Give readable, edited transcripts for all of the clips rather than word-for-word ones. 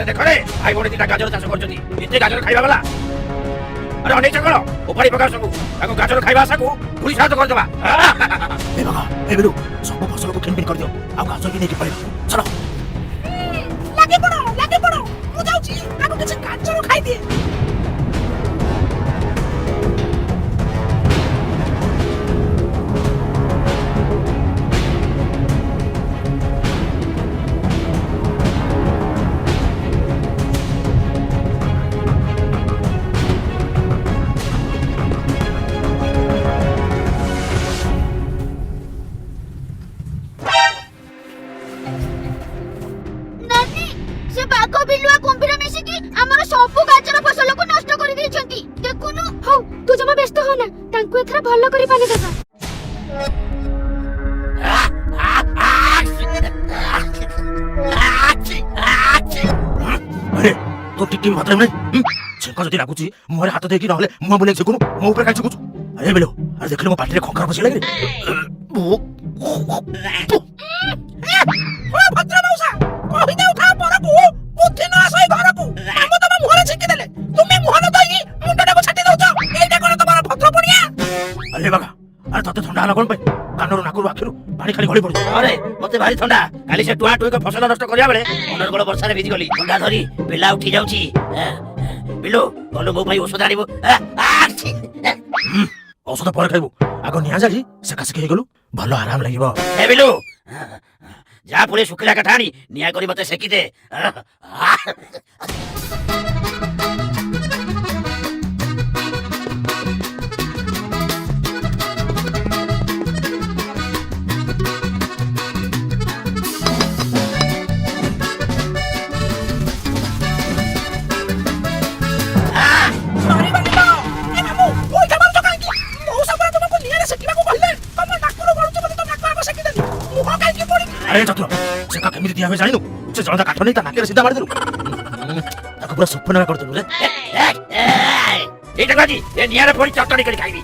अरे देखो रे भाई बोले दिटा गाजर चाष करछथि इते गाजर खाइबा वाला अरे अनेक चकलो उपाड़ी पका सबु ताको गाजर खाइबा आसाकू पुलिस हाथ कर देबा ए बाबा ए बेलु सब फसल को किन कर दियो आ गाजर भी नेकी पड़े चलो लागे पड़ो मु जाउची आको किछ गाजर खाइ दिए ଭଲ କରି ପାନି ଦେବା अरे तो टिक्की मात्रा में छेका जदी लागुची मोरे हाथ देकी रहले मुआ बोले छेकुनु मो ऊपर काई छेकुछु अरे बेलो अरे देखले मो पाटी रे खंखर बसी लागे ओ भद्र मौसा कहि दे उठा परकू बुद्धि न आसई घरकू हम तम मुहरे छिकी देले तुमे मुहन दई मुंडटा को छाटी दउछ एटा कोन तमरा भद्र पड़िया अरे बागा अरे तते ठंडा हला कोन पे कानरो नाकुर आखिरु पानी खाली गळी पड़छ अरे मते भारी ठंडा काली से टुआ टुई को फसल नष्ट करिया बेले मनर गोळ वर्षा रे भिजी गली ठंडा धरी पिला उठी जाउची बिलो गलो मो भाई औषध आनिबो औषध पर खाइबो आगो निया जाली से कासे के गलु भलो आराम लागिबो ए बिलो जा पुले सुखिला कठानी निया करी मते सेकी दे अरे चतुर से का केमिति दिया जानिनु से जळदा काठ नै ता नाकेर सीधा मारि देलु ताको पूरा सुपना कर देलु रे ए जगाजी ए नियारे पड़ी चटणी करी खाइबी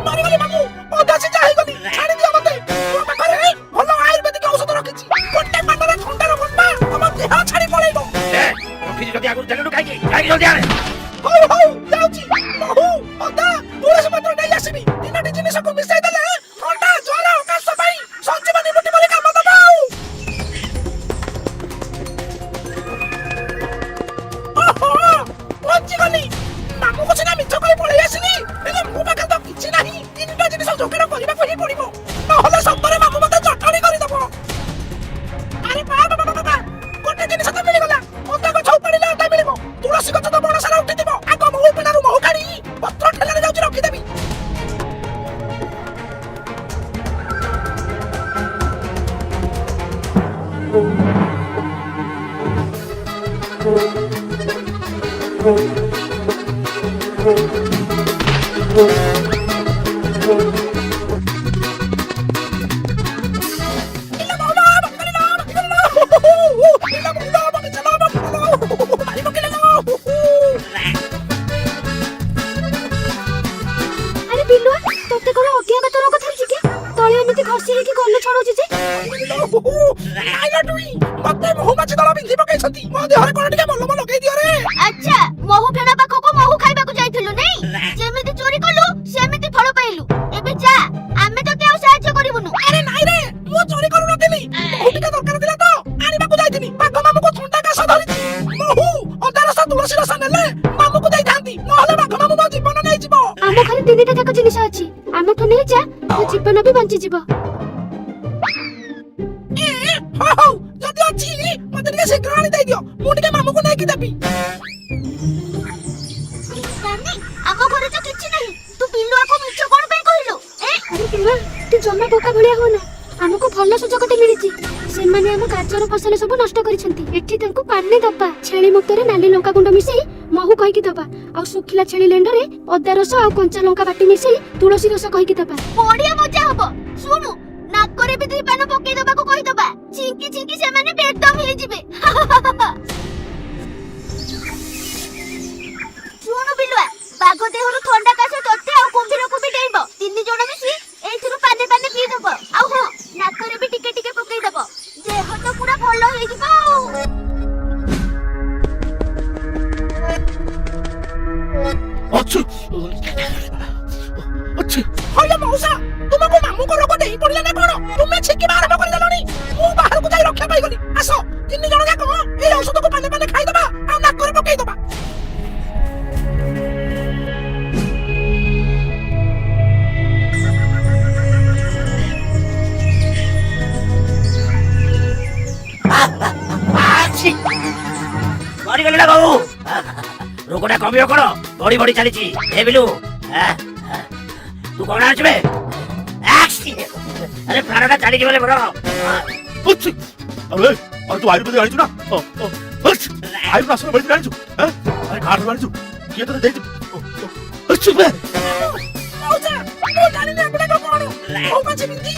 मारी गली मामू ओदा से जाई गली छाड़ी दिया मते ओ पाखरे भलो आयुर्वेदिक औषध रखिछि कोटे पाटरे ठंडा रे बनबा हम देह छाड़ी पळेबो ए रखिछि जदी आगु देलु काई जाई जल्दी आरे हो जाउची महू ओदा तुलसी पत्र नै आसीबी तीनटी जिनिस को मिसाई देले ठंडा ज्वर काश भाई संजीवनी बुटी बोली काम दबाऊ ओहो पहुंची गली मामू को सिना मिछ करी पळै आसीनी एले मु पाखा तो किछि नाही तीनटा जिनिस जोकेर करिबा कहि पड़िबो नहले सबरे मामू मते चटणी करि दबो अरे बाबा कोटे जिनिस तो मिली गला ओता को छौ पड़िला ओता मिलिबो तुलसी गछ तो बड़ सारा उठी दिबो आगो मु पिनारु महू काढी पत्र ठेला रे जाउची रखि देबी अच्छा महू फेणा पाखो को महू खाइबा को जाइथिलु नै जेमिति चोरी कलु सेमिति फळ पाइलु एबे जा आमे तो केउ सहाय्य करिवनु अरे नाही रे मु चोरी करू नथिली महू टिका दरकार दिला तो आनिबा को जाइथिनी पाखो मामू को ठंडा का सधरिछि महू अदार सा तुलसी रस नेले मामू को देई थांती नहले पाखो मामू को जीवन नै जिवो आम घरे तीनटा जाक जिनिस अछि आमे तो नै जा तो जीवन भी बंची जिवो हो जदी अछि मते के शीघ्र आनी दे दियो मु टिके मामू को नै कि देबी नानी आम घरे तो किछि नै तू बिल्लुआ को मिछ कोन पे कहिलो अरे बिल्लुआ तू जम्मा बोका भलिया होना हमको भलो सुजोगटे मिलिछि से माने हम गाजर फसल सब नष्ट करिसंती एठी तंको पानी दबा छेली मुक्तरे नाली लंका गुंड मिसई महू कहि कि दबा आ सुखिला छेली लेंडरे अदा रस आ कंचा लंका बाटी मिसई तुलसी रस कहि कि दबा बढिया मजा हबो सुनु नाकरे भी दुई पान पके दबा को कहि दबा चिंकी चिंकी से माने बेदम हिली जिवे सुनु बिलुआ बागो देहरु ठंडा कासे तोते आ कुंभीर को भी डेइबो तीन जण मिसी एथिरु पानी पानी पी दबो आ हो नाकरे भी टिके टिके पके दबो देह तो पूरा भलो हे जिवो ଛିଙ୍କିବା ଆରମ୍ଭ କରିଦେଲଣି। ମୁଁ ବାହାରକୁ ଯାଇ ରକ୍ଷା ପାଇଗଲି। ଆସ ତିନି ଜଣ ଯାକ ଏଇ ଔଷଧକୁ ପାନେ ପାନେ ଖାଇଦବା ଆଉ ନାକରେ ପକେଇଦବା। ମରିଗଲି ନା ବୋଉ। ରୋଗଟା କମିବ କଣ? ବଢି ବଢି ଚାଲିଛି। ଏ ବିଲୁ ତୁ କଣ ଆଣିଛୁ ବେ? ଆରେ ପ୍ରାଣଟା ଚାଲିଯିବ ରେ ବଡ। अरे अरे तू आयुर्वेदिक आଣିଛୁ ନା ଆୟୁର୍ବେଦ ଆସନ ବଳି ଆଣିଛୁ ଆରେ କାହାଠୁ ଆଣିଛୁ କିଏ ତତେ ଦେଇଛି ମଉସା ମୁଁ ଜାଣିନି ଏଗୁଡାକ କଣ। ମୋ ମାଛି ବିନ୍ଧି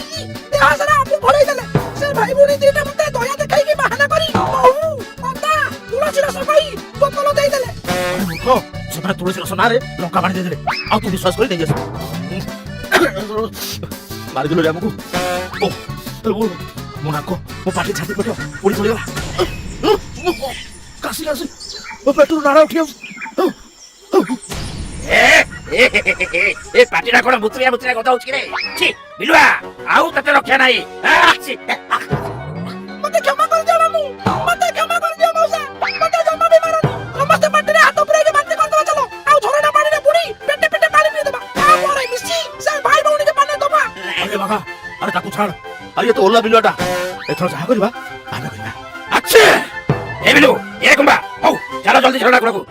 ଦେହ ସାରା ଆମକୁ ଭଳେଇ ଦେଲେ। ସେ ଭାଇ ଭଉଣୀ ଦିଟା ମତେ ଦୟା ଦେଖାଇକି ବାହାନା କରି ମହୁ ଅଦା ତୁଳସୀ ରସ କହି ବୋତଲ ଦେଇଦେଲେ। ମୂର୍ଖ ସେମାନେ ତୁଳସୀ ରସ ନାଁରେ ଲଙ୍କା ପାଣି ଦେଇଦେଲେ ଆଉ ତୁ ବିଶ୍ୱାସ କରି ନେଇଆସ ମାରିଦେଲୁ ରେ ଆମକୁ ମୋ ନାକ ମୋ ପାଟି ଛାତି ପେଟ ପୋଡ଼ି ପଡ଼ିଗଲା କାଶି କାଶି ମୋ ପେଟରୁ ନାଳ ଉଠି ଆସୁଛି ଏ ପାଟିଟା କଣ ମୁତୁରିଆ ମୁତୁରିଆ କଥା ହଉଛି କି ରେ? ଛି ବିଲୁଆ ଆଉ ତତେ ରକ୍ଷା ନାହିଁ। ମତେ କ୍ଷମା କରିଦିଅ ମାମୁଁ। ମତେ କ୍ଷମା କରିଦିଅ ମଉସା। ମତେ ଜମା ବି ମାରନି। ସମସ୍ତେ ପାଟିରେ ହାତ ପୁରେଇକି ବାନ୍ତି କରିଦବା ଚାଲ। ଆଉ ଝରଣା ପାଣିରେ ବୁଡି ପେଟେ ପେଟେ ପାଣି ପିଇଦବା। ତାପରେ ମିଶି ସେ ଭାଇ ଭଉଣୀକି ପାନେ ଦବା। ଆରେ ବାବା ଆରେ ତାକୁ ଛାଡ଼ ଆରେ ଏ ତ ଓଲା ବିଲୁଆଟା ଏଥର ଯାହା କରିବା ଆମେ କରିବା ଆଚ୍ଛା ଏ ବିଲୁ ଏ କୁମ୍ବା ହଉ ଚାଲ ଜଲ୍ଦି ଝରଣା କୂଳକୁ।